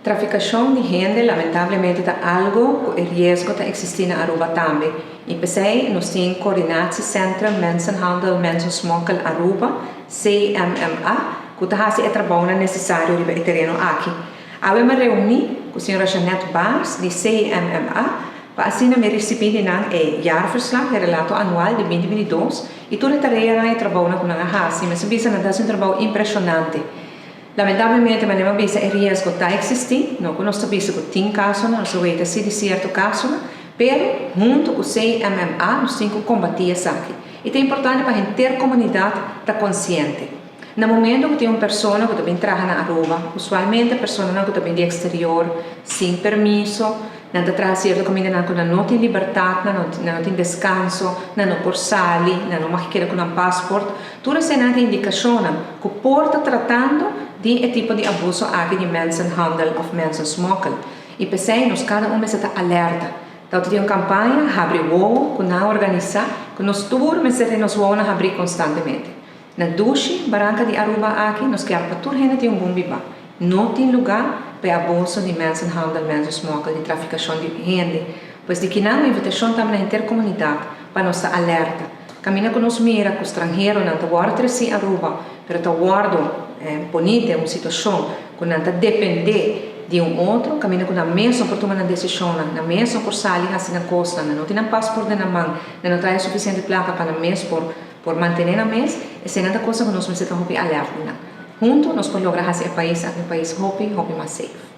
Traficação de gente, lamentavelmente, é algo que risco de existir na Aruba também. E pensei, nós temos coordenatie centrum Mensenhandel, Mensensmokkel Aruba, CMMA, que está trabalhando necessário para o terreno aqui. Há uma reunião com a senhora Jeanette Baars, de CMMA, para assim me receber o jaarverslag, o relato anual de 2022, e toda a tarefa que trabalha com a Hasi, mas isso é um trabalho impressionante. Lamentavelmente, mas não bisa risco está existir, não que nós sabemos que tem casos, nós sabemos se de certo caso, pero junto com o CMMA nós temos que combater isso aqui. E é importante para a intercomunidade estar consciente. No momento que tem uma pessoa que também trabalha na Aruba, usualmente a pessoa que também de exterior, sem permisso, não traz certa comida, não tem liberdade, não tem descanso, não pode sair, não pode com um passaporte. Tudo isso é uma indicação que pode estar tratando de tipo de abuso aqui de mensenhandel ou mensensmokkel. E pensei, nós cada está alerta. Então, tem uma campanha, abre o que não organiza, que nós todos nos vamos abrir constantemente. Na duche, barranca de Aruba aqui, nós queremos para toda gente ter um bom viver. Não tem lugar para abuso de mensenhandel, mensensmokkel, de traficação de gente. Pois de que não, a invitação também na intercomunidade, para nós estar alerta. Caminha com nós mira, com estrangeiro, não está guardando se Aruba, mas está guardando, bonita, uma situação, que não está depender de um outro, caminha com a mesma por tomar uma decisão, na mesma por sair assim na costa, não tem um passaporte na mão, não traz suficiente placa para a mesma por manter a mesa, essa é uma coisa que nós precisamos alerta. Juntos, nós podemos lograr esse país mais safe.